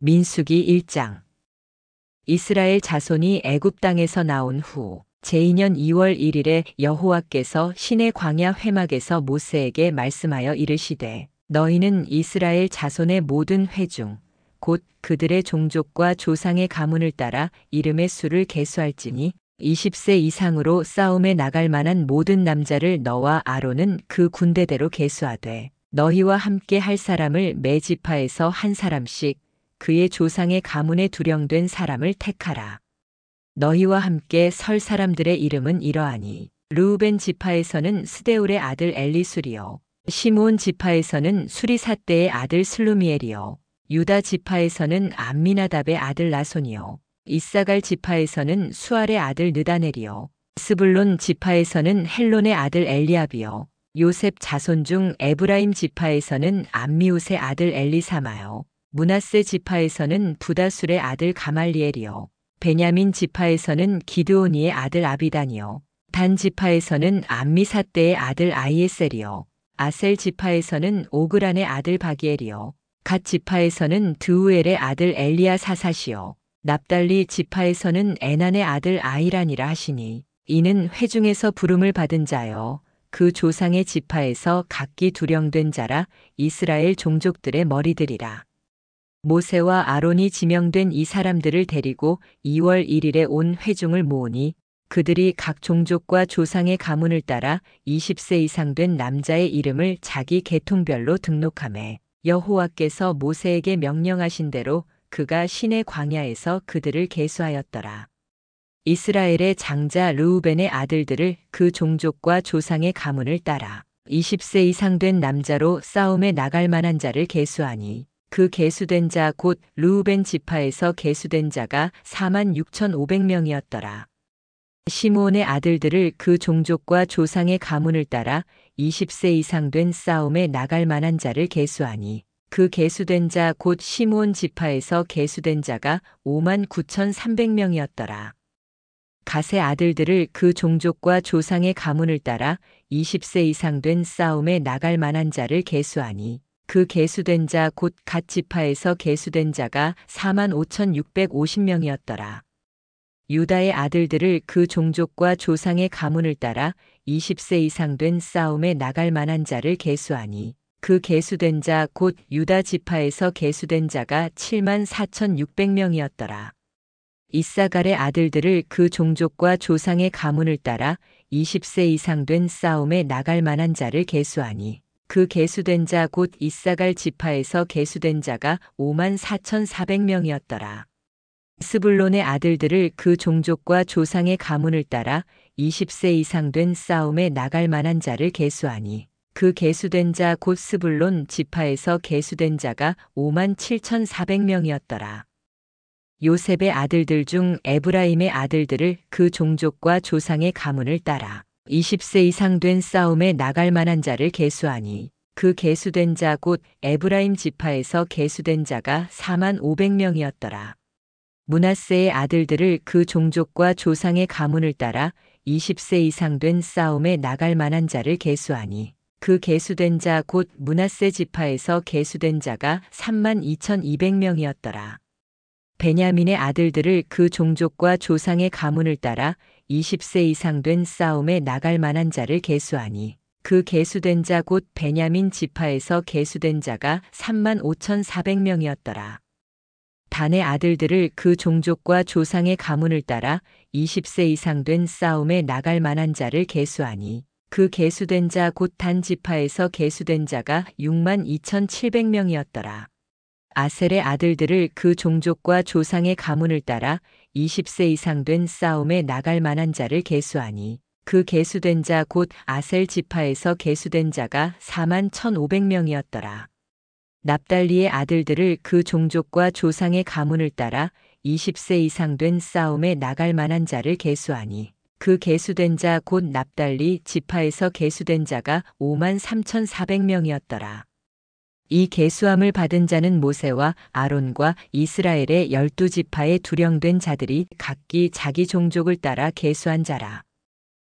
민수기 1장. 이스라엘 자손이 애굽 땅에서 나온 후 제2년 2월 1일에 여호와께서 시내 광야 회막에서 모세에게 말씀하여 이르시되 너희는 이스라엘 자손의 모든 회중 곧 그들의 종족과 조상의 가문을 따라 이름의 수를 계수할지니 20세 이상으로 싸움에 나갈 만한 모든 남자를 너와 아론은 그 군대대로 계수하되 너희와 함께 할 사람을 매 지파에서 한 사람씩 그의 조상의 가문에 두령된 사람을 택하라. 너희와 함께 설 사람들의 이름은 이러하니 르우벤 지파에서는 스데울의 아들 엘리술이요 시므온 지파에서는 수리삿대의 아들 슬루미엘이요 유다 지파에서는 암미나답의 아들 나손이요 이사갈 지파에서는 수알의 아들 느다넬이요 스불론 지파에서는 헬론의 아들 엘리압이요 요셉 자손 중 에브라임 지파에서는 암미웃의 아들 엘리사마요 므낫세 지파에서는 부다술의 아들 가말리엘이요 베냐민 지파에서는 기드오니의 아들 아비단이요 단 지파에서는 암미삿대의 아들 아이에셀이요 아셀 지파에서는 오그란의 아들 바기엘이요 갓 지파에서는 드우엘의 아들 엘리야사삿이요 납달리 지파에서는 에난의 아들 아히란이라 하시니 이는 회중에서 부름을 받은 자여 그 조상의 지파에서 각기 두령된 자라 이스라엘 종족들의 머리들이라. 모세와 아론이 지명된 이 사람들을 데리고 2월 1일에 온 회중을 모으니 그들이 각 종족과 조상의 가문을 따라 20세 이상 된 남자의 이름을 자기 계통별로 등록하매 여호와께서 모세에게 명령하신 대로 그가 시내 광야에서 그들을 계수하였더라. 이스라엘의 장자 르우벤의 아들들을 그 종족과 조상의 가문을 따라 20세 이상 된 남자로 싸움에 나갈 만한 자를 계수하니 그 계수된 자 곧 르우벤 지파에서 계수된 자가 46,500명이었더라. 시므온의 아들들을 그 종족과 조상의 가문을 따라 20세 이상 된 싸움에 나갈 만한 자를 계수하니 그 계수된 자 곧 시므온 지파에서 계수된 자가 59,300명이었더라. 갓의 아들들을 그 종족과 조상의 가문을 따라 20세 이상 된 싸움에 나갈 만한 자를 계수하니 그 계수된 자 곧 갓 지파에서 계수된 자가 45,650명이었더라. 유다의 아들들을 그 종족과 조상의 가문을 따라 20세 이상 된 싸움에 나갈 만한 자를 계수하니 그 계수된 자 곧 유다 지파에서 계수된 자가 74,600명이었더라. 이사갈의 아들들을 그 종족과 조상의 가문을 따라 20세 이상 된 싸움에 나갈 만한 자를 계수하니 그 계수된 자 곧 이사갈 지파에서 계수된 자가 54,400명이었더라. 스불론의 아들들을 그 종족과 조상의 가문을 따라 20세 이상 된 싸움에 나갈 만한 자를 계수하니 그 계수된 자 곧 스불론 지파에서 계수된 자가 57,400명이었더라. 요셉의 아들들 중 에브라임의 아들들을 그 종족과 조상의 가문을 따라 20세 이상 된 싸움에 나갈 만한 자를 계수하니 그 계수된 자 곧 에브라임 지파에서 계수된 자가 45,000명이었더라. 므낫세의 아들들을 그 종족과 조상의 가문을 따라 20세 이상 된 싸움에 나갈 만한 자를 계수하니 그 계수된 자 곧 므낫세 지파에서 계수된 자가 32,200명이었더라. 베냐민의 아들들을 그 종족과 조상의 가문을 따라 20세 이상 된 싸움에 나갈 만한 자를 계수하니 그 계수된 자 곧 베냐민 지파에서 계수된 자가 35,400명이었더라. 단의 아들들을 그 종족과 조상의 가문을 따라 20세 이상 된 싸움에 나갈 만한 자를 계수하니 그 계수된 자 곧 단 지파에서 계수된 자가 62,700명이었더라. 아셀의 아들들을 그 종족과 조상의 가문을 따라 20세 이상 된 싸움에 나갈 만한 자를 계수하니 그 계수된 자 곧 아셀 지파에서 계수된 자가 41,500명이었더라. 납달리의 아들들을 그 종족과 조상의 가문을 따라 20세 이상 된 싸움에 나갈 만한 자를 계수하니 그 계수된 자 곧 납달리 지파에서 계수된 자가 53,400명이었더라. 이 계수함을 받은 자는 모세와 아론과 이스라엘의 12지파에 두령된 자들이 각기 자기 종족을 따라 계수한 자라.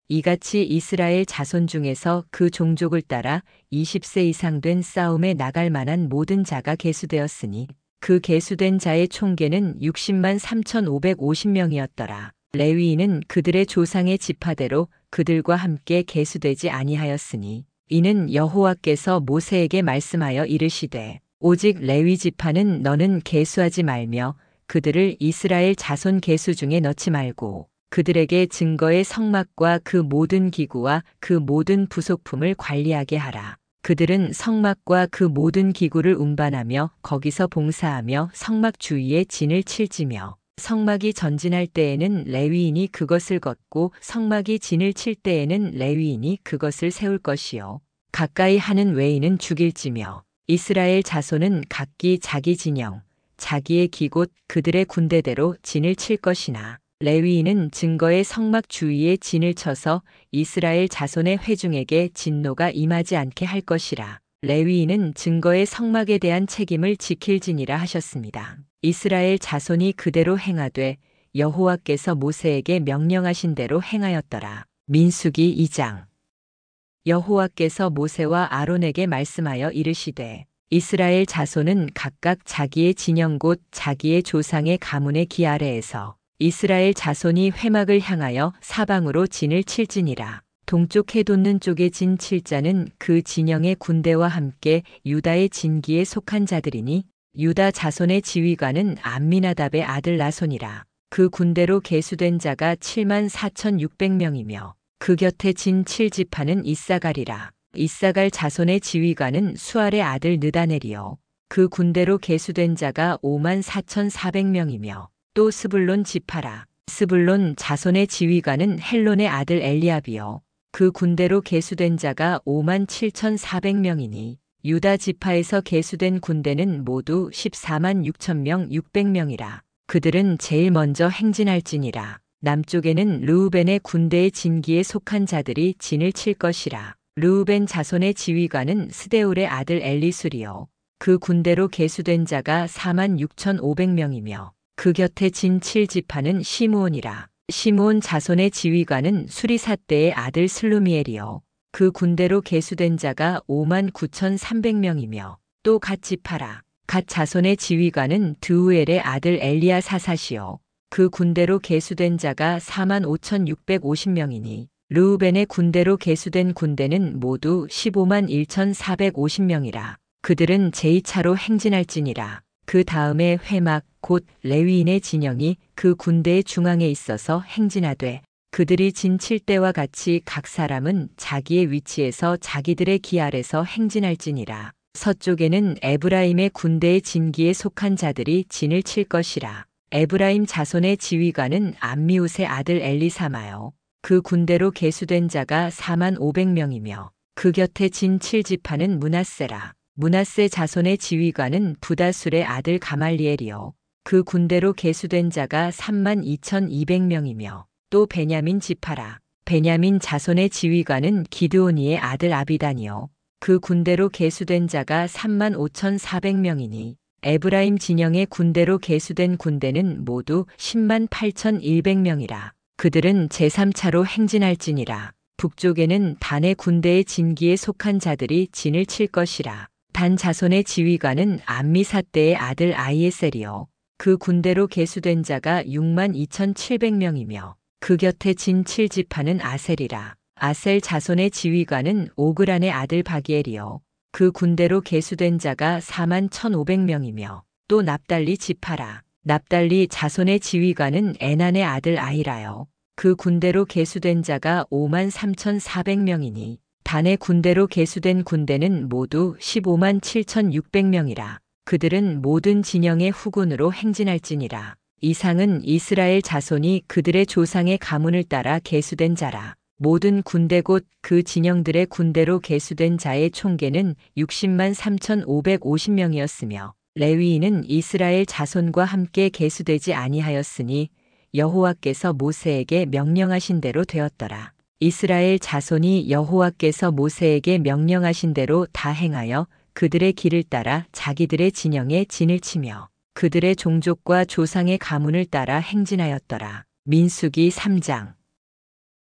이같이 이스라엘 자손 중에서 그 종족을 따라 20세 이상 된 싸움에 나갈 만한 모든 자가 계수되었으니 그 계수된 자의 총계는 60만 3,550명이었더라. 레위인은 그들의 조상의 지파대로 그들과 함께 계수되지 아니하였으니 이는 여호와께서 모세에게 말씀하여 이르시되 오직 레위 지파는 너는 계수하지 말며 그들을 이스라엘 자손 계수 중에 넣지 말고 그들에게 증거의 성막과 그 모든 기구와 그 모든 부속품을 관리하게 하라. 그들은 성막과 그 모든 기구를 운반하며 거기서 봉사하며 성막 주위에 진을 칠지며 성막이 전진할 때에는 레위인이 그것을 걷고 성막이 진을 칠 때에는 레위인이 그것을 세울 것이요 가까이 하는 외인은 죽일지며 이스라엘 자손은 각기 자기 진영 자기의 기곳 그들의 군대대로 진을 칠 것이나 레위인은 증거의 성막 주위에 진을 쳐서 이스라엘 자손의 회중에게 진노가 임하지 않게 할 것이라. 레위인은 증거의 성막에 대한 책임을 지킬지니라 하셨습니다. 이스라엘 자손이 그대로 행하되 여호와께서 모세에게 명령하신 대로 행하였더라. 민수기 2장. 여호와께서 모세와 아론에게 말씀하여 이르시되 이스라엘 자손은 각각 자기의 진영 곧 자기의 조상의 가문의 기 아래에서 이스라엘 자손이 회막을 향하여 사방으로 진을 칠지니라. 동쪽 해 돋는 쪽에 진 칠자는 그 진영의 군대와 함께 유다의 진기에 속한 자들이니 유다 자손의 지휘관은 암미나답의 아들 나손이라. 그 군대로 계수된 자가 7만 4,600명이며 그 곁에 진 7지파는 이사갈이라. 이사갈 자손의 지휘관은 수알의 아들 느다넬이요. 그 군대로 계수된 자가 5만 4,400명이며 또 스불론 지파라. 스불론 자손의 지휘관은 헬론의 아들 엘리압이요. 그 군대로 계수된 자가 5만 7,400명이니 유다 지파에서 계수된 군대는 모두 14만 6천명 600명이라. 그들은 제일 먼저 행진할지니라. 남쪽에는 르우벤의 군대의 진기에 속한 자들이 진을 칠 것이라. 르우벤 자손의 지휘관은 스데울의 아들 엘리술이요. 그 군대로 계수된 자가 4만 6,500명이며 그 곁에 진 7지파는 시므온이라. 시므온 자손의 지휘관은 수리삿대의 아들 슬루미엘이요. 그 군대로 계수된 자가 5만 9,300명이며 또 갓 지파라. 갓 자손의 지휘관은 드우엘의 아들 엘리야사삿이요. 그 군대로 계수된 자가 4만 5,650명이니 르우벤의 군대로 계수된 군대는 모두 15만 1,450명이라. 그들은 제2차로 행진할지니라. 그 다음에 회막 곧 레위인의 진영이 그 군대의 중앙에 있어서 행진하되 그들이 진 칠 때와 같이 각 사람은 자기의 위치에서 자기들의 기 아래서 행진할지니라. 서쪽에는 에브라임의 군대의 진기에 속한 자들이 진을 칠 것이라. 에브라임 자손의 지휘관은 암미웃의 아들 엘리사마요. 그 군대로 계수된 자가 4만 500명이며 그 곁에 진 7지파는 므낫세라. 므낫세 자손의 지휘관은 부다술의 아들 가말리엘이요. 그 군대로 계수된 자가 3만 2,200명이며 또 베냐민 지파라. 베냐민 자손의 지휘관은 기드오니의 아들 아비단이요. 그 군대로 계수된 자가 3만 5,400명이니 에브라임 진영의 군대로 계수된 군대는 모두 10만 8,100명이라. 그들은 제3차로 행진할지니라. 북쪽에는 단의 군대의 진기에 속한 자들이 진을 칠 것이라. 단 자손의 지휘관은 암미삿대의 아들 아이에셀이요. 그 군대로 계수된 자가 6만 2,700명이며 그 곁에 진 7지파는 아셀이라. 아셀 자손의 지휘관은 오그란의 아들 바기엘이요. 그 군대로 계수된 자가 4만 1,500명이며 또 납달리 지파라. 납달리 자손의 지휘관은 에난의 아들 아히라요. 그 군대로 계수된 자가 5만 3,400명이니 단의 군대로 계수된 군대는 모두 15만 7,600명이라. 그들은 모든 진영의 후군으로 행진할지니라. 이상은 이스라엘 자손이 그들의 조상의 가문을 따라 계수된 자라. 모든 군대 곧 그 진영들의 군대로 계수된 자의 총계는 60만 3,550명이었으며 레위인은 이스라엘 자손과 함께 계수되지 아니하였으니 여호와께서 모세에게 명령하신 대로 되었더라. 이스라엘 자손이 여호와께서 모세에게 명령하신 대로 다 행하여 그들의 길을 따라 자기들의 진영에 진을 치며 그들의 종족과 조상의 가문을 따라 행진하였더라. 민수기 3장.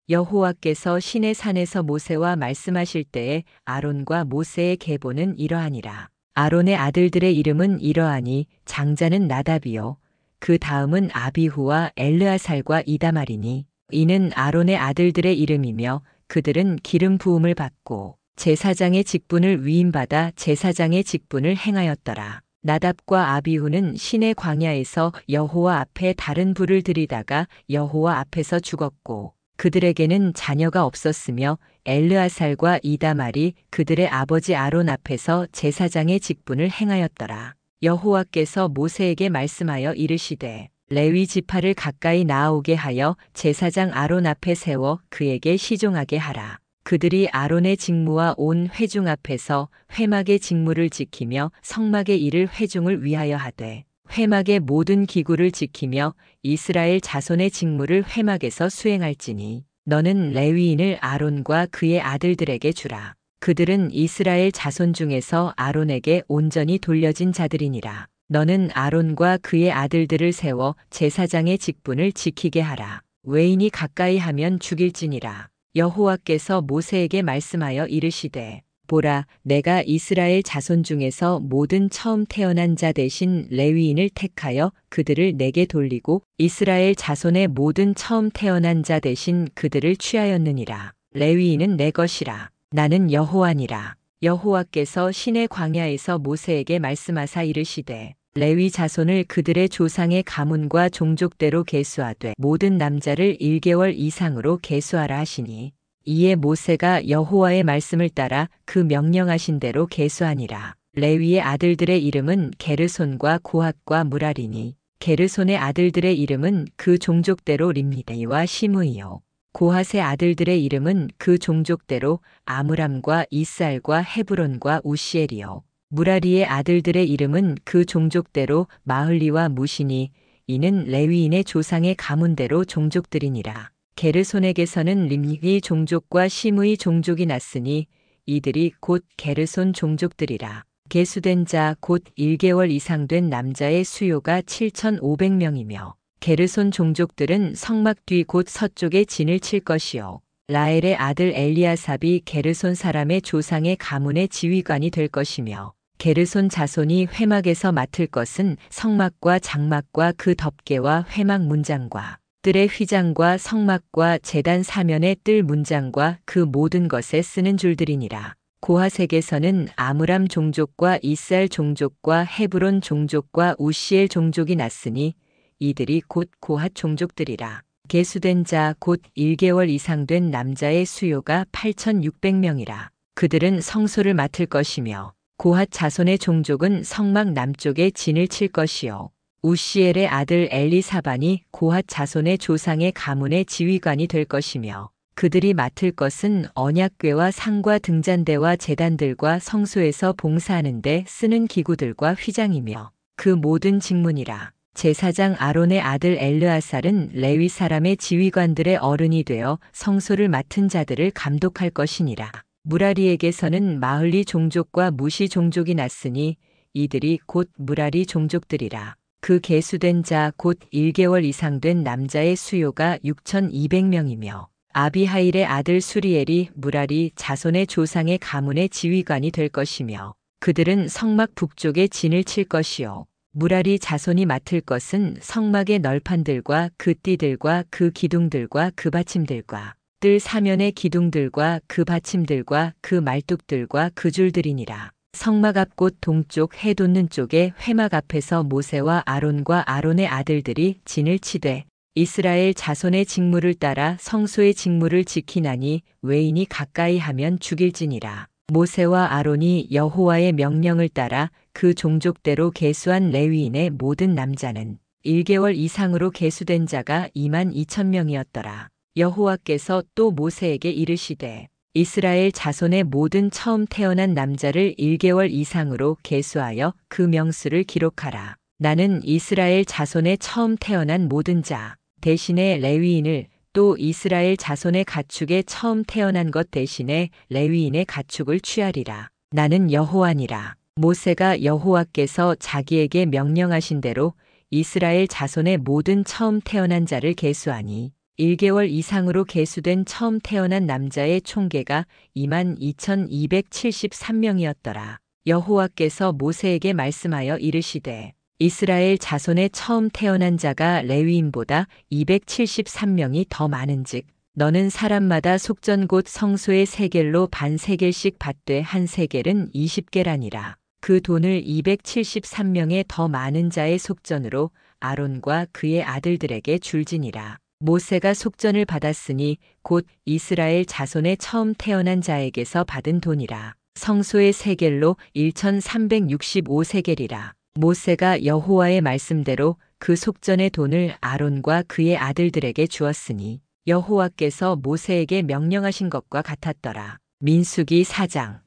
여호와께서 시내 산에서 모세와 말씀하실 때에 아론과 모세의 계보는 이러하니라. 아론의 아들들의 이름은 이러하니 장자는 나답이요 그 다음은 아비후와 엘르아살과 이다말이니 이는 아론의 아들들의 이름이며 그들은 기름 부음을 받고 제사장의 직분을 위임받아 제사장의 직분을 행하였더라. 나답과 아비후는 시내 광야에서 여호와 앞에 다른 불을 들이다가 여호와 앞에서 죽었고 그들에게는 자녀가 없었으며 엘르아살과 이다말이 그들의 아버지 아론 앞에서 제사장의 직분을 행하였더라. 여호와께서 모세에게 말씀하여 이르시되 레위 지파를 가까이 나아오게 하여 제사장 아론 앞에 세워 그에게 시종하게 하라. 그들이 아론의 직무와 온 회중 앞에서 회막의 직무를 지키며 성막의 일을 회중을 위하여 하되 회막의 모든 기구를 지키며 이스라엘 자손의 직무를 회막에서 수행할지니 너는 레위인을 아론과 그의 아들들에게 주라. 그들은 이스라엘 자손 중에서 아론에게 온전히 돌려진 자들이니라. 너는 아론과 그의 아들들을 세워 제사장의 직분을 지키게 하라. 외인이 가까이 하면 죽일지니라. 여호와께서 모세에게 말씀하여 이르시되 보라 내가 이스라엘 자손 중에서 모든 처음 태어난 자 대신 레위인을 택하여 그들을 내게 돌리고 이스라엘 자손의 모든 처음 태어난 자 대신 그들을 취하였느니라. 레위인은 내 것이라. 나는 여호와니라. 여호와께서 시내 광야에서 모세에게 말씀하사 이르시되 레위 자손을 그들의 조상의 가문과 종족대로 계수하되 모든 남자를 1개월 이상으로 계수하라 하시니 이에 모세가 여호와의 말씀을 따라 그 명령하신 대로 계수하니라. 레위의 아들들의 이름은 게르손과 고핫과 무라리니 게르손의 아들들의 이름은 그 종족대로 림니데이와 시므이요 고핫의 아들들의 이름은 그 종족대로 아므람과 이살과 헤브론과 우시엘이요 무라리의 아들들의 이름은 그 종족대로 마흘리와 무시니 이는 레위인의 조상의 가문대로 종족들이니라. 게르손에게서는 림니 종족과 시므이 종족이 났으니 이들이 곧 게르손 종족들이라. 계수된 자 곧 1개월 이상 된 남자의 수요가 7,500명이며 게르손 종족들은 성막 뒤 곧 서쪽에 진을 칠 것이요 라엘의 아들 엘리아삽이 게르손 사람의 조상의 가문의 지휘관이 될 것이며 게르손 자손이 회막에서 맡을 것은 성막과 장막과 그 덮개와 회막 문장과 뜰의 휘장과 성막과 제단 사면의 뜰 문장과 그 모든 것에 쓰는 줄들이니라. 고핫에게서는 아므람 종족과 이살 종족과 헤브론 종족과 우시엘 종족이 났으니 이들이 곧 고핫 종족들이라. 계수된 자 곧 1개월 이상 된 남자의 수요가 8,600명이라. 그들은 성소를 맡을 것이며 고핫 자손의 종족은 성막 남쪽에 진을 칠 것이요 우시엘의 아들 엘리사반이 고핫 자손의 조상의 가문의 지휘관이 될 것이며 그들이 맡을 것은 언약궤와 상과 등잔대와 제단들과 성소에서 봉사하는 데 쓰는 기구들과 휘장이며 그 모든 직문이라. 제사장 아론의 아들 엘르아살은 레위 사람의 지휘관들의 어른이 되어 성소를 맡은 자들을 감독할 것이니라. 무라리에게서는 마흘리 종족과 무시 종족이 났으니 이들이 곧 무라리 종족들이라. 그 계수된 자 곧 1개월 이상 된 남자의 수요가 6,200명이며 아비하일의 아들 수리엘이 무라리 자손의 조상의 가문의 지휘관이 될 것이며 그들은 성막 북쪽에 진을 칠 것이요 무라리 자손이 맡을 것은 성막의 널판들과 그 띠들과 그 기둥들과 그 받침들과 뜰 사면의 기둥들과 그 받침들과 그 말뚝들과 그 줄들이니라. 성막 앞곳 동쪽 해 돋는 쪽에 회막 앞에서 모세와 아론과 아론의 아들들이 진을 치되 이스라엘 자손의 직무를 따라 성소의 직무를 지키나니 외인이 가까이 하면 죽일지니라. 모세와 아론이 여호와의 명령을 따라 그 종족대로 계수한 레위인의 모든 남자는 1개월 이상으로 계수된 자가 22,000명이었더라. 여호와께서 또 모세에게 이르시되 이스라엘 자손의 모든 처음 태어난 남자를 1개월 이상으로 계수하여 그 명수를 기록하라. 나는 이스라엘 자손의 처음 태어난 모든 자 대신에 레위인을 또 이스라엘 자손의 가축에 처음 태어난 것 대신에 레위인의 가축을 취하리라. 나는 여호와니라. 모세가 여호와께서 자기에게 명령하신 대로 이스라엘 자손의 모든 처음 태어난 자를 계수하니 1개월 이상으로 계수된 처음 태어난 남자의 총계가 22,273명이었더라. 여호와께서 모세에게 말씀하여 이르시되 이스라엘 자손에 처음 태어난 자가 레위인보다 273명이 더 많은즉 너는 사람마다 속전 곧 성소의 세겔로 반 세겔씩 받되 한 세겔은 20개라니라. 그 돈을 273명의 더 많은 자의 속전으로 아론과 그의 아들들에게 줄지니라. 모세가 속전을 받았으니 곧 이스라엘 자손에 처음 태어난 자에게서 받은 돈이라. 성소의 세겔로 1365세겔이라. 모세가 여호와의 말씀대로 그 속전의 돈을 아론과 그의 아들들에게 주었으니 여호와께서 모세에게 명령하신 것과 같았더라. 민수기 4장.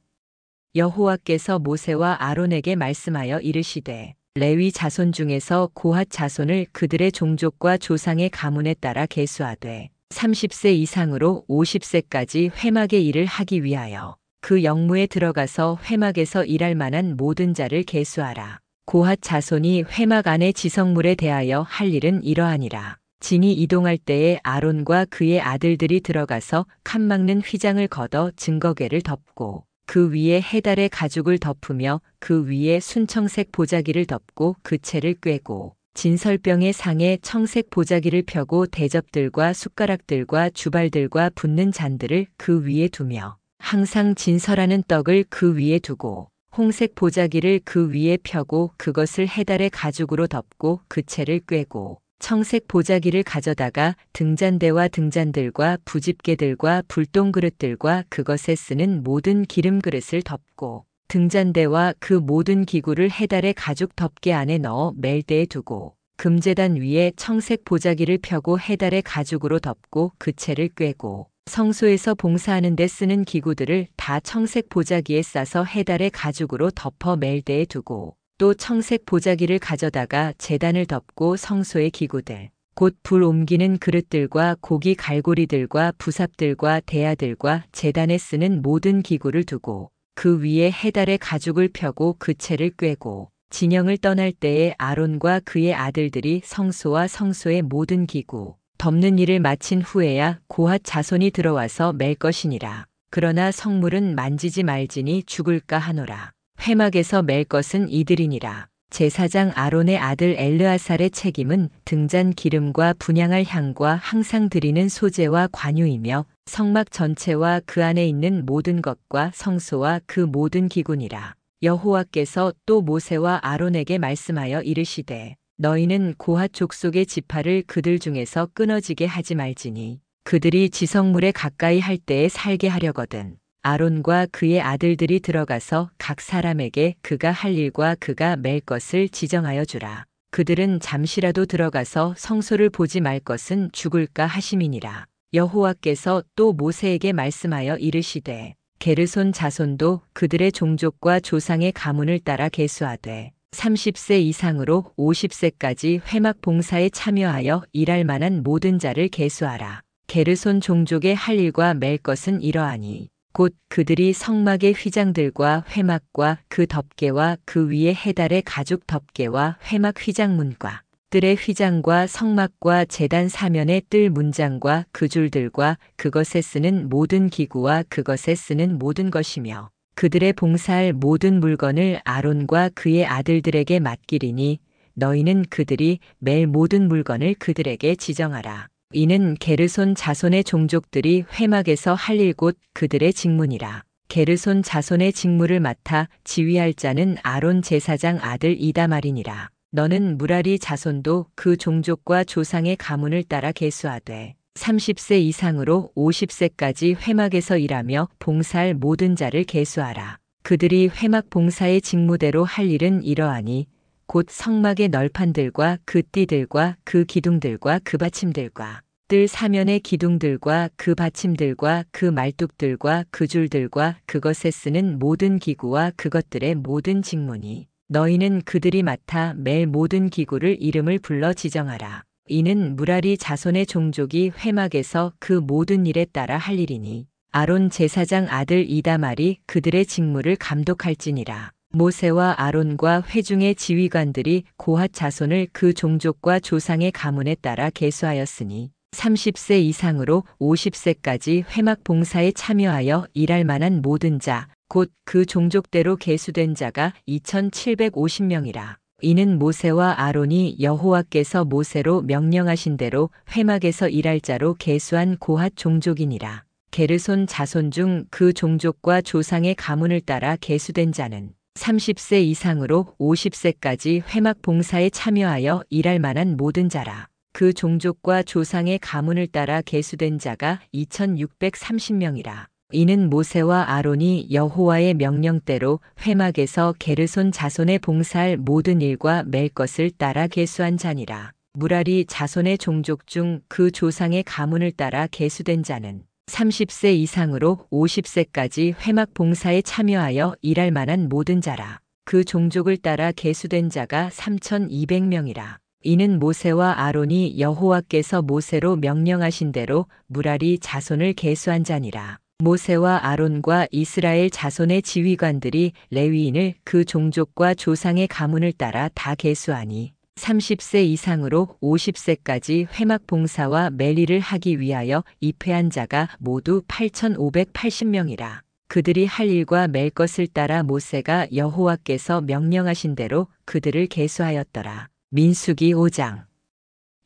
여호와께서 모세와 아론에게 말씀하여 이르시되 레위 자손 중에서 고핫 자손을 그들의 종족과 조상의 가문에 따라 계수하되 30세 이상으로 50세까지 회막의 일을 하기 위하여 그 영무에 들어가서 회막에서 일할 만한 모든 자를 계수하라. 고핫 자손이 회막 안의 지성물에 대하여 할 일은 이러하니라. 진이 이동할 때에 아론과 그의 아들들이 들어가서 칸 막는 휘장을 걷어 증거궤를 덮고 그 위에 해달의 가죽을 덮으며 그 위에 순청색 보자기를 덮고 그 채를 꿰고 진설병의 상에 청색 보자기를 펴고 대접들과 숟가락들과 주발들과 붓는 잔들을 그 위에 두며 항상 진설하는 떡을 그 위에 두고 홍색 보자기를 그 위에 펴고 그것을 해달의 가죽으로 덮고 그 채를 꿰고 청색 보자기를 가져다가 등잔대와 등잔들과 부집게들과 불똥그릇들과 그것에 쓰는 모든 기름 그릇을 덮고 등잔대와 그 모든 기구를 해달의 가죽 덮개 안에 넣어 멜대에 두고 금제단 위에 청색 보자기를 펴고 해달의 가죽으로 덮고 그 채를 꿰고 성소에서 봉사하는 데 쓰는 기구들을 다 청색 보자기에 싸서 해달의 가죽으로 덮어 멜대에 두고 또 청색 보자기를 가져다가 제단을 덮고 성소의 기구들 곧 불 옮기는 그릇들과 고기 갈고리들과 부삽들과 대야들과 제단에 쓰는 모든 기구를 두고 그 위에 해달의 가죽을 펴고 그 채를 꿰고 진영을 떠날 때에 아론과 그의 아들들이 성소와 성소의 모든 기구 덮는 일을 마친 후에야 고핫 자손이 들어와서 맬 것이니라. 그러나 성물은 만지지 말지니 죽을까 하노라. 회막에서 맬 것은 이들이니라. 제사장 아론의 아들 엘르아살의 책임은 등잔 기름과 분향할 향과 항상 드리는 소재와 관유이며 성막 전체와 그 안에 있는 모든 것과 성소와 그 모든 기구니라. 여호와께서 또 모세와 아론에게 말씀하여 이르시되 너희는 고핫 족속의 지파를 그들 중에서 끊어지게 하지 말지니 그들이 지성물에 가까이 할 때에 살게 하려거든. 아론과 그의 아들들이 들어가서 각 사람에게 그가 할 일과 그가 맬 것을 지정하여 주라. 그들은 잠시라도 들어가서 성소를 보지 말 것은 죽을까 하심이니라. 여호와께서 또 모세에게 말씀하여 이르시되 게르손 자손도 그들의 종족과 조상의 가문을 따라 계수하되 30세 이상으로 50세까지 회막 봉사에 참여하여 일할 만한 모든 자를 계수하라. 게르손 종족의 할 일과 맬 것은 이러하니 곧 그들이 성막의 휘장들과 회막과 그 덮개와 그 위에 해달의 가죽 덮개와 회막 휘장문과 뜰의 휘장과 성막과 제단 사면의 뜰 문장과 그 줄들과 그것에 쓰는 모든 기구와 그것에 쓰는 모든 것이며 그들의 봉사할 모든 물건을 아론과 그의 아들들에게 맡기리니 너희는 그들이 맬 모든 물건을 그들에게 지정하라. 이는 게르손 자손의 종족들이 회막에서 할 일 곧 그들의 직무니라. 게르손 자손의 직무를 맡아 지휘할 자는 아론 제사장 아들 이다말이니라. 너는 무라리 자손도 그 종족과 조상의 가문을 따라 계수하되 30세 이상으로 50세까지 회막에서 일하며 봉사할 모든 자를 계수하라. 그들이 회막 봉사의 직무대로 할 일은 이러하니 곧 성막의 널판들과 그 띠들과 그 기둥들과 그 받침들과 뜰 사면의 기둥들과 그 받침들과 그 말뚝들과 그 줄들과 그것에 쓰는 모든 기구와 그것들의 모든 직무니 너희는 그들이 맡아 맬 모든 기구를 이름을 불러 지정하라. 이는 무라리 자손의 종족이 회막에서 그 모든 일에 따라 할 일이니 아론 제사장 아들 이다말이 그들의 직무를 감독할지니라. 모세와 아론과 회중의 지휘관들이 고핫 자손을 그 종족과 조상의 가문에 따라 계수하였으니 30세 이상으로 50세까지 회막 봉사에 참여하여 일할 만한 모든 자 곧 그 종족대로 계수된 자가 2750명이라. 이는 모세와 아론이 여호와께서 모세로 명령하신 대로 회막에서 일할 자로 계수한 고핫 종족이니라. 게르손 자손 중 그 종족과 조상의 가문을 따라 계수된 자는 30세 이상으로 50세까지 회막 봉사에 참여하여 일할 만한 모든 자라. 그 종족과 조상의 가문을 따라 계수된 자가 2630명이라. 이는 모세와 아론이 여호와의 명령대로 회막에서 게르손 자손에 봉사할 모든 일과 맬 것을 따라 계수한 자니라. 무라리 자손의 종족 중 그 조상의 가문을 따라 계수된 자는 30세 이상으로 50세까지 회막 봉사에 참여하여 일할 만한 모든 자라. 그 종족을 따라 계수된 자가 3200명이라. 이는 모세와 아론이 여호와께서 모세로 명령하신 대로 무라리 자손을 계수한 자니라. 모세와 아론과 이스라엘 자손의 지휘관들이 레위인을 그 종족과 조상의 가문을 따라 다 계수하니 30세 이상으로 50세까지 회막 봉사와 멜리를 하기 위하여 입회한 자가 모두 8580명이라. 그들이 할 일과 맬 것을 따라 모세가 여호와께서 명령하신 대로 그들을 계수하였더라. 민수기 5장.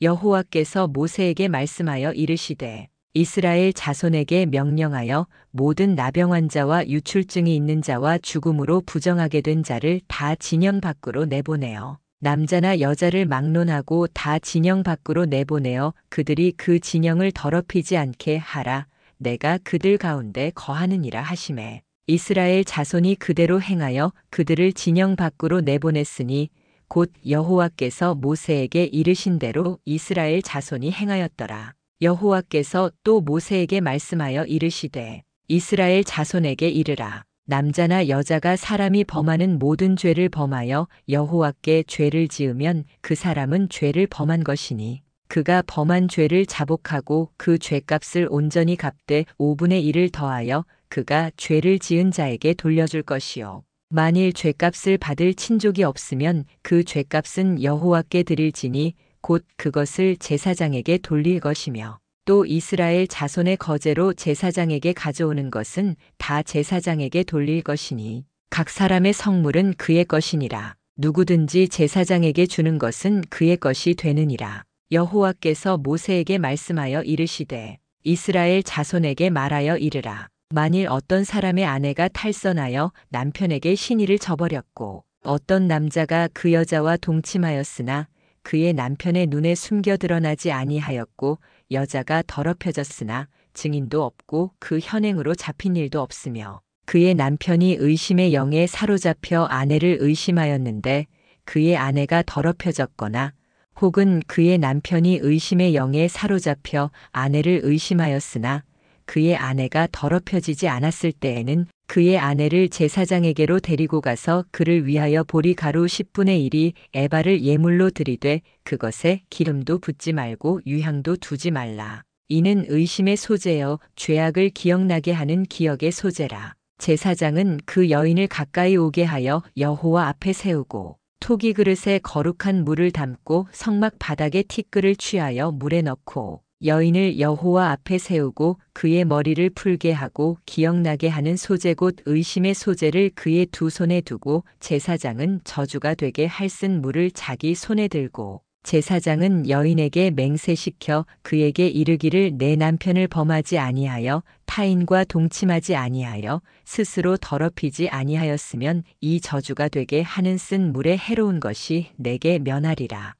여호와께서 모세에게 말씀하여 이르시되 이스라엘 자손에게 명령하여 모든 나병 환자와 유출증이 있는 자와 죽음으로 부정하게 된 자를 다 진영 밖으로 내보내어 남자나 여자를 막론하고 다 진영 밖으로 내보내어 그들이 그 진영을 더럽히지 않게 하라. 내가 그들 가운데 거하느니라 하시매 이스라엘 자손이 그대로 행하여 그들을 진영 밖으로 내보냈으니 곧 여호와께서 모세에게 이르신 대로 이스라엘 자손이 행하였더라. 여호와께서 또 모세에게 말씀하여 이르시되 이스라엘 자손에게 이르라. 남자나 여자가 사람이 범하는 모든 죄를 범하여 여호와께 죄를 지으면 그 사람은 죄를 범한 것이니 그가 범한 죄를 자복하고 그 죄값을 온전히 갚되 5분의 1을 더하여 그가 죄를 지은 자에게 돌려줄 것이요. 만일 죄값을 받을 친족이 없으면 그 죄값은 여호와께 드릴지니 곧 그것을 제사장에게 돌릴 것이며 또 이스라엘 자손의 거제로 제사장에게 가져오는 것은 다 제사장에게 돌릴 것이니 각 사람의 성물은 그의 것이니라. 누구든지 제사장에게 주는 것은 그의 것이 되느니라. 여호와께서 모세에게 말씀하여 이르시되 이스라엘 자손에게 말하여 이르라. 만일 어떤 사람의 아내가 탈선하여 남편에게 시니를 저버렸고 어떤 남자가 그 여자와 동침하였으나 그의 남편의 눈에 숨겨 드러나지 아니하였고 여자가 더럽혀졌으나 증인도 없고 그 현행으로 잡힌 일도 없으며 그의 남편이 의심의 영에 사로잡혀 아내를 의심하였는데 그의 아내가 더럽혀졌거나 혹은 그의 남편이 의심의 영에 사로잡혀 아내를 의심하였으나 그의 아내가 더럽혀지지 않았을 때에는 그의 아내를 제사장에게로 데리고 가서 그를 위하여 보리가루 10분의 1이 에바를 예물로 드리되 그것에 기름도 붓지 말고 유향도 두지 말라. 이는 의심의 소재여 죄악을 기억나게 하는 기억의 소재라. 제사장은 그 여인을 가까이 오게 하여 여호와 앞에 세우고 토기 그릇에 거룩한 물을 담고 성막 바닥에 티끌을 취하여 물에 넣고 여인을 여호와 앞에 세우고 그의 머리를 풀게 하고 기억나게 하는 소재 곧 의심의 소재를 그의 두 손에 두고 제사장은 저주가 되게 할 쓴 물을 자기 손에 들고 제사장은 여인에게 맹세시켜 그에게 이르기를 내 남편을 범하지 아니하여 타인과 동침하지 아니하여 스스로 더럽히지 아니하였으면 이 저주가 되게 하는 쓴 물에 해로운 것이 내게 면하리라.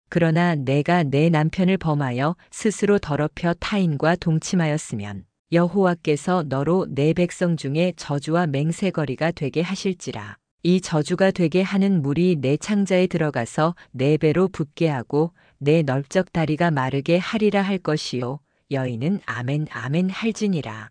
그러나 내가 내 남편을 범하여 스스로 더럽혀 타인과 동침하였으면 여호와께서 너로 내 백성 중에 저주와 맹세거리가 되게 하실지라. 이 저주가 되게 하는 물이 내 창자에 들어가서 내 배로 붓게 하고 내 넓적 다리가 마르게 하리라 할 것이요. 여인은 아멘 아멘 할지니라.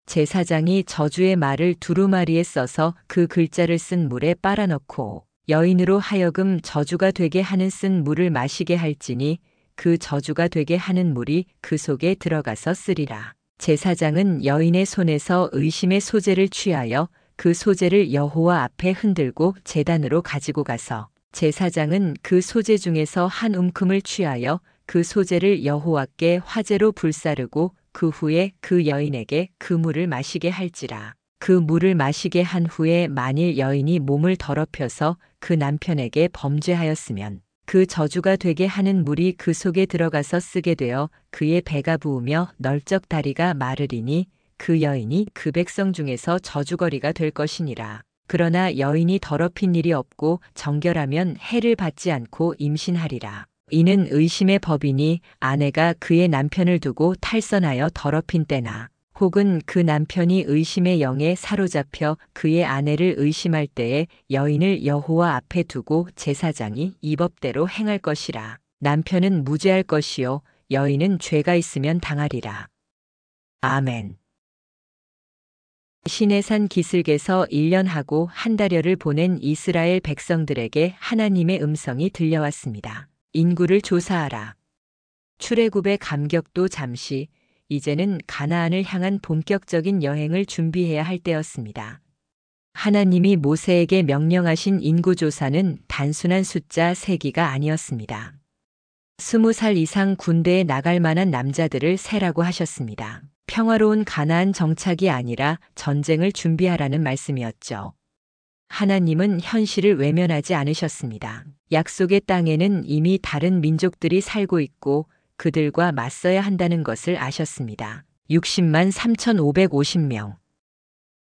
제사장이 저주의 말을 두루마리에 써서 그 글자를 쓴 물에 빨아넣고 여인으로 하여금 저주가 되게 하는 쓴 물을 마시게 할지니 그 저주가 되게 하는 물이 그 속에 들어가서 쓰리라. 제사장은 여인의 손에서 의심의 소재를 취하여 그 소재를 여호와 앞에 흔들고 제단으로 가지고 가서 제사장은 그 소재 중에서 한 움큼을 취하여 그 소재를 여호와께 화제로 불사르고 그 후에 그 여인에게 그 물을 마시게 할지라. 그 물을 마시게 한 후에 만일 여인이 몸을 더럽혀서 그 남편에게 범죄하였으면 그 저주가 되게 하는 물이 그 속에 들어가서 쓰게 되어 그의 배가 부으며 널쩍 다리가 마르리니 그 여인이 그 백성 중에서 저주거리가 될 것이니라. 그러나 여인이 더럽힌 일이 없고 정결하면 해를 받지 않고 임신하리라. 이는 의심의 법이니 아내가 그의 남편을 두고 탈선하여 더럽힌 때나 혹은 그 남편이 의심의 영에 사로잡혀 그의 아내를 의심할 때에 여인을 여호와 앞에 두고 제사장이 이 법대로 행할 것이라. 남편은 무죄할 것이요 여인은 죄가 있으면 당하리라. 아멘. 시내산 기슭에서 1년 하고 한 달여를 보낸 이스라엘 백성들에게 하나님의 음성이 들려왔습니다. 인구를 조사하라. 출애굽의 감격도 잠시, 이제는 가나안을 향한 본격적인 여행을 준비해야 할 때였습니다. 하나님이 모세에게 명령하신 인구조사는 단순한 숫자 세기가 아니었습니다. 20살 이상 군대에 나갈 만한 남자들을 세라고 하셨습니다. 평화로운 가나안 정착이 아니라 전쟁을 준비하라는 말씀이었죠. 하나님은 현실을 외면하지 않으셨습니다. 약속의 땅에는 이미 다른 민족들이 살고 있고 그들과 맞서야 한다는 것을 아셨습니다. 60만 3,550명.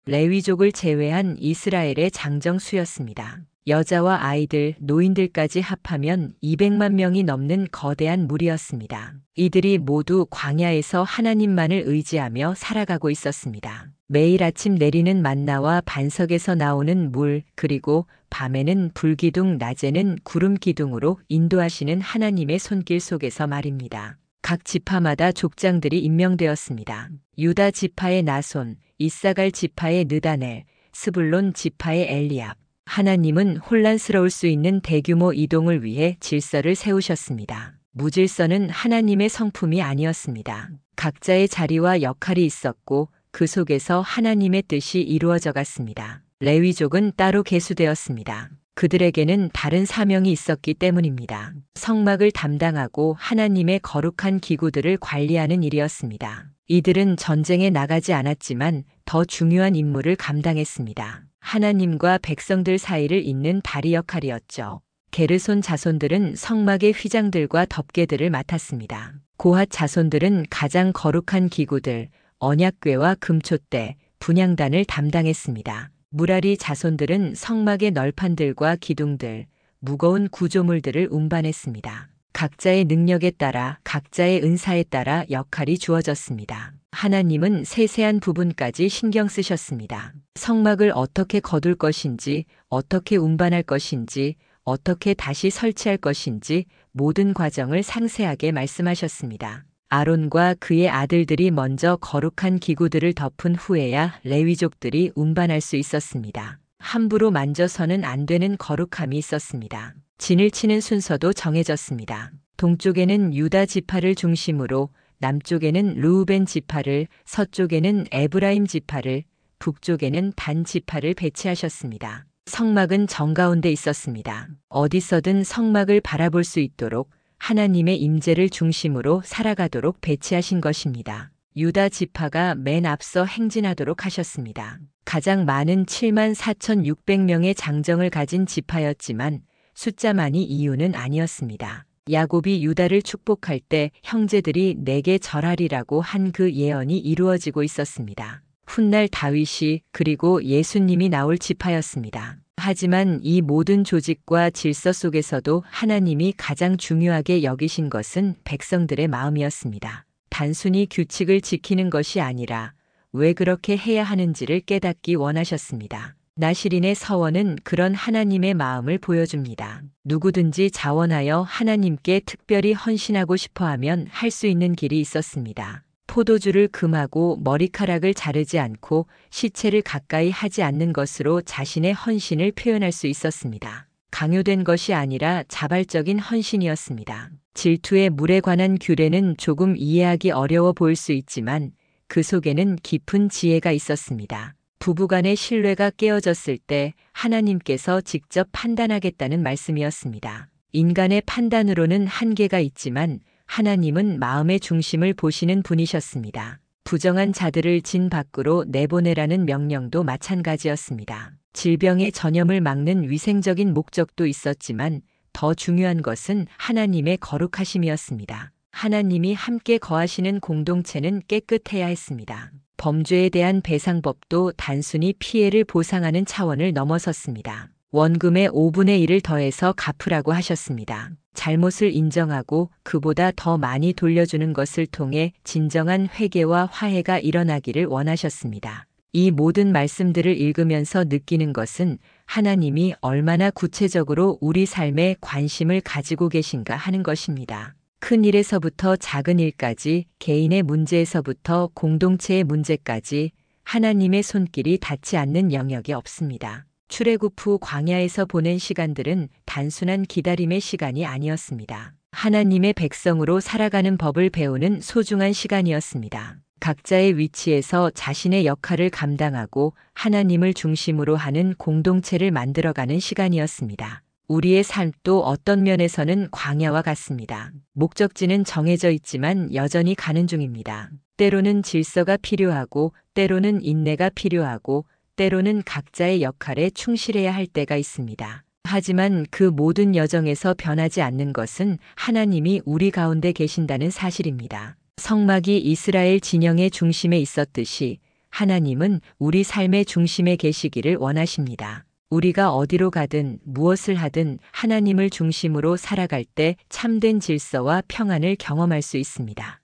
레위족을 제외한 이스라엘의 장정수였습니다. 여자와 아이들, 노인들까지 합하면 200만 명이 넘는 거대한 무리였습니다. 이들이 모두 광야에서 하나님만을 의지하며 살아가고 있었습니다. 매일 아침 내리는 만나와 반석에서 나오는 물, 그리고 밤에는 불기둥, 낮에는 구름 기둥으로 인도하시는 하나님의 손길 속에서 말입니다. 각 지파마다 족장들이 임명되었습니다. 유다 지파의 나손, 이사갈 지파의 느다넬, 스불론 지파의 엘리압. 하나님은 혼란스러울 수 있는 대규모 이동을 위해 질서를 세우셨습니다. 무질서는 하나님의 성품이 아니었습니다. 각자의 자리와 역할이 있었고 그 속에서 하나님의 뜻이 이루어져 갔습니다. 레위족은 따로 계수되었습니다. 그들에게는 다른 사명이 있었기 때문입니다. 성막을 담당하고 하나님의 거룩한 기구들을 관리하는 일이었습니다. 이들은 전쟁에 나가지 않았지만 더 중요한 임무를 감당했습니다. 하나님과 백성들 사이를 잇는 다리 역할이었죠. 게르손 자손들은 성막의 휘장들과 덮개들을 맡았습니다. 고핫 자손들은 가장 거룩한 기구들, 언약궤와 금촛대, 분향단을 담당했습니다. 무라리 자손들은 성막의 널판들과 기둥들, 무거운 구조물들을 운반했습니다. 각자의 능력에 따라, 각자의 은사에 따라 역할이 주어졌습니다. 하나님은 세세한 부분까지 신경 쓰셨습니다. 성막을 어떻게 거둘 것인지, 어떻게 운반할 것인지, 어떻게 다시 설치할 것인지 모든 과정을 상세하게 말씀하셨습니다. 아론과 그의 아들들이 먼저 거룩한 기구들을 덮은 후에야 레위족들이 운반할 수 있었습니다. 함부로 만져서는 안 되는 거룩함이 있었습니다. 진을 치는 순서도 정해졌습니다. 동쪽에는 유다 지파를 중심으로, 남쪽에는 르우벤 지파를, 서쪽에는 에브라임 지파를, 북쪽에는 단 지파를 배치하셨습니다. 성막은 정가운데 있었습니다. 어디서든 성막을 바라볼 수 있도록 하나님의 임재를 중심으로 살아가도록 배치하신 것입니다. 유다 지파가 맨 앞서 행진하도록 하셨습니다. 가장 많은 74,600명의 장정을 가진 지파였지만 숫자만이 이유는 아니었습니다. 야곱이 유다를 축복할 때 형제들이 내게 절하리라고 한 그 예언이 이루어지고 있었습니다. 훗날 다윗이 그리고 예수님이 나올 지파였습니다. 하지만 이 모든 조직과 질서 속에서도 하나님이 가장 중요하게 여기신 것은 백성들의 마음이었습니다. 단순히 규칙을 지키는 것이 아니라 왜 그렇게 해야 하는지를 깨닫기 원하셨습니다. 나시린의 서원은 그런 하나님의 마음을 보여줍니다. 누구든지 자원하여 하나님께 특별히 헌신하고 싶어하면 할 수 있는 길이 있었습니다. 포도주를 금하고 머리카락을 자르지 않고 시체를 가까이 하지 않는 것으로 자신의 헌신을 표현할 수 있었습니다. 강요된 것이 아니라 자발적인 헌신이었습니다. 질투의 물에 관한 규례는 조금 이해하기 어려워 보일 수 있지만 그 속에는 깊은 지혜가 있었습니다. 부부간의 신뢰가 깨어졌을 때 하나님께서 직접 판단하겠다는 말씀이었습니다. 인간의 판단으로는 한계가 있지만 하나님은 마음의 중심을 보시는 분이셨습니다. 부정한 자들을 진 밖으로 내보내라는 명령도 마찬가지였습니다. 질병의 전염을 막는 위생적인 목적도 있었지만 더 중요한 것은 하나님의 거룩하심이었습니다. 하나님이 함께 거하시는 공동체는 깨끗해야 했습니다. 범죄에 대한 배상법도 단순히 피해를 보상하는 차원을 넘어섰습니다. 원금의 5분의 1을 더해서 갚으라고 하셨습니다. 잘못을 인정하고 그보다 더 많이 돌려주는 것을 통해 진정한 회개와 화해가 일어나기를 원하셨습니다. 이 모든 말씀들을 읽으면서 느끼는 것은 하나님이 얼마나 구체적으로 우리 삶에 관심을 가지고 계신가 하는 것입니다. 큰 일에서부터 작은 일까지, 개인의 문제에서부터 공동체의 문제까지 하나님의 손길이 닿지 않는 영역이 없습니다. 출애굽 후 광야에서 보낸 시간들은 단순한 기다림의 시간이 아니었습니다. 하나님의 백성으로 살아가는 법을 배우는 소중한 시간이었습니다. 각자의 위치에서 자신의 역할을 감당하고 하나님을 중심으로 하는 공동체를 만들어가는 시간이었습니다. 우리의 삶도 어떤 면에서는 광야와 같습니다. 목적지는 정해져 있지만 여전히 가는 중입니다. 때로는 질서가 필요하고, 때로는 인내가 필요하고, 때로는 각자의 역할에 충실해야 할 때가 있습니다. 하지만 그 모든 여정에서 변하지 않는 것은 하나님이 우리 가운데 계신다는 사실입니다. 성막이 이스라엘 진영의 중심에 있었듯이 하나님은 우리 삶의 중심에 계시기를 원하십니다. 우리가 어디로 가든 무엇을 하든 하나님을 중심으로 살아갈 때 참된 질서와 평안을 경험할 수 있습니다.